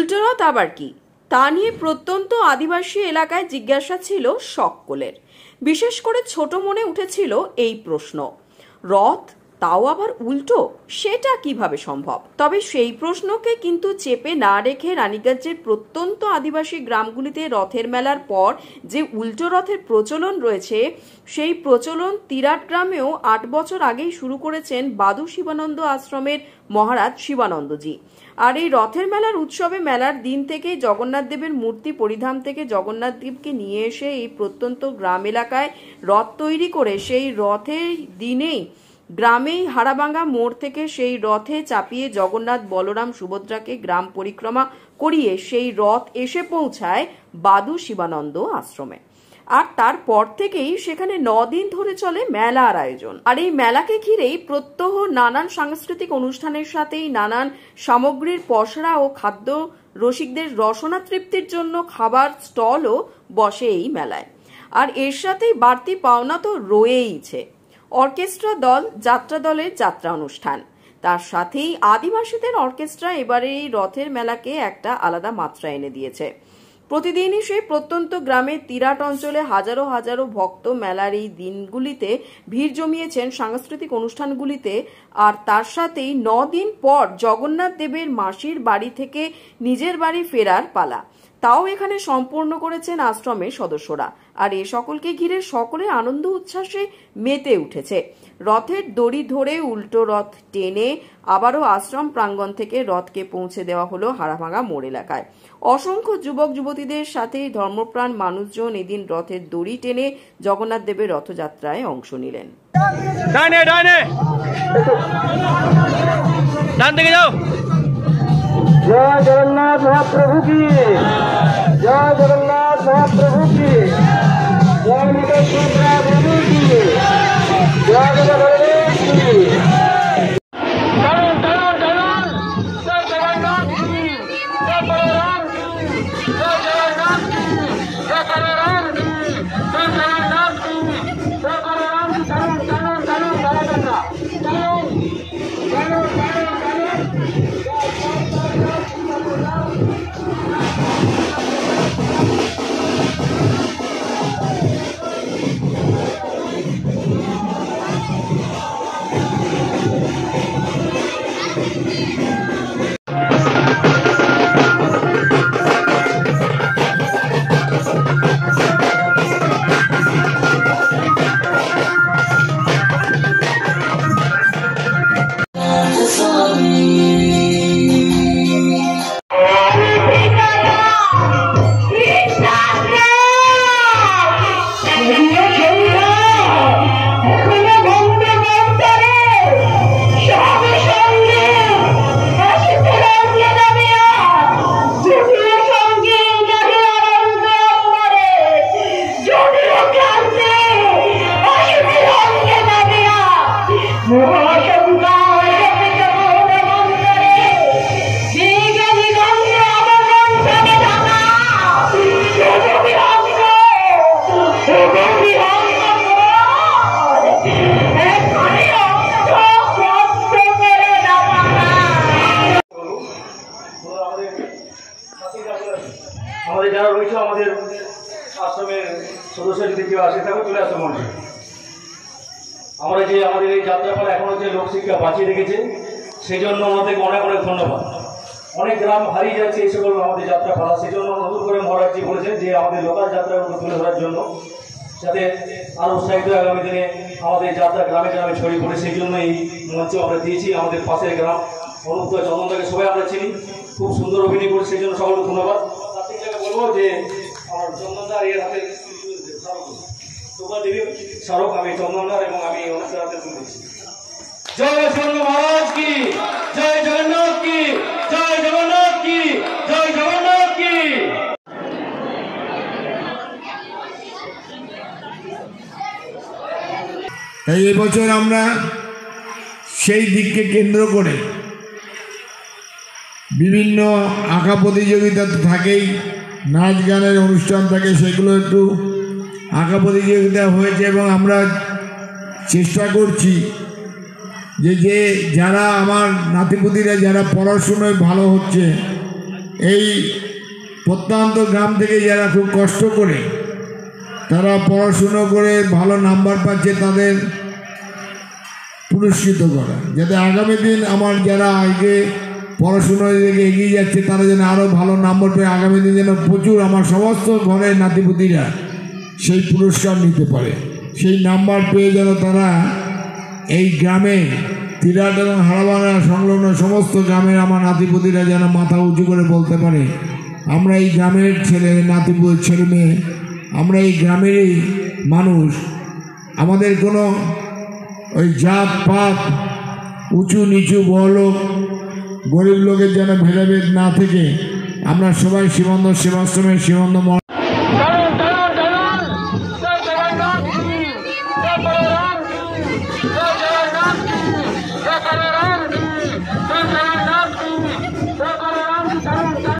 উল্টো রথ আবার কি তা নিয়ে প্রত্যন্ত আদিবাসী এলাকায় জিজ্ঞাসা ছিল সকলের। বিশেষ করে ছোট মনে উঠেছিল এই প্রশ্ন, রথ তাও আবার উল্টো, সেটা কিভাবে সম্ভব? তবে সেই প্রশ্নকে কিন্তু চেপে না রেখে রানীগঞ্জের প্রত্যন্ত আদিবাসী গ্রামগুলিতে রথের মেলার পর যে উল্টো রথের প্রচলন রয়েছে, সেই প্রচলন তিরাট গ্রামেও 8 বছর আগেই শুরু করেছেন বাদু শিবানন্দ আশ্রমের মহারাজ শিবানন্দজি। আর এই রথের মেলার উৎসবে মেলার দিন থেকেই জগন্নাথ দেবের মূর্তি পরিধান থেকে জগন্নাথ দেবকে নিয়ে এসে এই প্রত্যন্ত গ্রাম এলাকায় রথ তৈরি করে সেই রথের দিনেই গ্রামেই হাড়াভাঙ্গা মোড় থেকে সেই রথে চাপিয়ে জগন্নাথ বলরাম সুভদ্রাকে গ্রাম পরিক্রমা করিয়ে সেই রথ এসে পৌঁছায় বাদু শিবানন্দ আশ্রমে। আর তারপর থেকেই সেখানে 9 দিন ধরে চলে মেলার আয়োজন। আর এই মেলাকে ঘিরেই প্রত্যহ নানান সাংস্কৃতিক অনুষ্ঠানের সাথেই নানান সামগ্রীর পসরা ও খাদ্য রসিকদের রসনা তৃপ্তির জন্য খাবার স্টলও বসে এই মেলায়। আর এর সাথেই বাড়তি পাওনা তো রয়েইছে অর্কেস্ট্রা দল, যাত্রা দলের যাত্রা অনুষ্ঠান। তার সাথেই আদিবাসীদের অর্কেস্ট্রা এবারে এই রথের মেলাকে একটা আলাদা মাত্রা এনে দিয়েছে। প্রতিদিনই সেই প্রত্যন্ত গ্রামের তিরাট অঞ্চলে হাজারো হাজারো ভক্ত মেলার এই দিনগুলিতে ভিড় জমিয়েছেন সাংস্কৃতিক অনুষ্ঠানগুলিতে। আর তার সাথেই 9 দিন পর জগন্নাথ দেবের মাসির বাড়ি থেকে নিজের বাড়ি ফেরার পালা, তাও এখানে সম্পূর্ণ করেছেন আশ্রমের সদস্যরা। আর এ সকলকে ঘিরে সকলে আনন্দ উচ্ছ্বাসে মেতে উঠেছে। রথের দড়ি ধরে উল্টো রথ টেনে আবারও আশ্রম প্রাঙ্গণ থেকে রথকে পৌঁছে দেওয়া হলো হাড়াভাঙ্গা মোড় এলাকায়। অসংখ্য যুবক যুবতীদের সাথে ধর্মপ্রাণ মানুষজন এদিন রথের দড়ি টেনে জগন্নাথ দেবের রথযাত্রায় অংশ নিলেন। जय जगन्नाथ महाप्रभु की, जय जगन्नाथ महाप्रभु की, जय निकटपुरा देवी की, जय जगन्नाथ की। আমাদের যারা রয়েছে আমাদের আশ্রমের সদস্য যদি কেউ আসে থাকবে চলে আসতে মনে আমরা যে আমাদের এই যাত্রাপালা এখনো যে লোকশিক্ষা বাঁচিয়ে রেখেছে সেই জন্য আমাদেরকে অনেক অনেক ধন্যবাদ। অনেক গ্রাম হারিয়ে যাচ্ছে এই সকল আমাদের যাত্রাপালা, সেই জন্য নতুন করে মহারাজজি বলেছেন যে আমাদের লোকাল যাত্রাগুলো তুলে ধরার জন্য, যাতে আরও উৎসাহিত আগামী দিনে আমাদের যাত্রা গ্রামে গ্রামে ছড়িয়ে পড়ে, সেই জন্য এই মঞ্চ আমরা দিয়েছি। আমাদের পাশের গ্রাম অনুপ্রিয় চন্দনদাকে সবাই আমরা চিনি, খুব সুন্দর অভিনয় করে, সেই জন্য সকলকে ধন্যবাদ। তার থেকে বলবো যে আমার চন্দনদার এর হাতে স্মারক আমি চন্দনদার এবং আমি অনুপ্রিয় হাতে তুলে দিচ্ছি। জয় চন্দ্র মহারাজ কি, জয় জগন্নাথ কি, জয় জগন্নাথ কি, জয় জগন্নাথ কি। এই বছর আমরা সেই দিককে কেন্দ্র করে বিভিন্ন আঁকা প্রতিযোগিতা তো থাকেই, নাচ গানের অনুষ্ঠান থাকে, সেগুলো একটু আঁকা প্রতিযোগিতা হয়েছে এবং আমরা চেষ্টা করছি যে যারা আমার নাতিপুতিরা যারা পড়াশুনোয় ভালো হচ্ছে এই প্রত্যন্ত গ্রাম থেকে যারা খুব কষ্ট করে তারা পড়াশুনো করে ভালো নাম্বার পাচ্ছে তাদের পুরস্কৃত করা, যাতে আগামী দিন আমার যারা আগে পড়াশোনার দিকে এগিয়ে যাচ্ছে তারা যেন আরও ভালো নম্বর পেয়ে আগামী দিন যেন প্রচুর আমার সমস্ত ঘরের নাতিপুতিরা সেই পুরস্কার নিতে পারে, সেই নাম্বার পেয়ে যেন তারা এই গ্রামে তিরাট এবং হাড়াবাড়া সংলগ্ন সমস্ত গ্রামের আমার নাতিপুতিরা যেন মাথা উঁচু করে বলতে পারে আমরা এই গ্রামের ছেলে মেয়ে, আমরা এই গ্রামেরই মানুষ। আমাদের কোনো ওই জাত পাত উঁচু নিচু বড়লোক গরিব লোকের যেন ভেদাভেদ না থেকে আমরা সবাই সীমান্ত সেবাশ্রমের সীমান্ত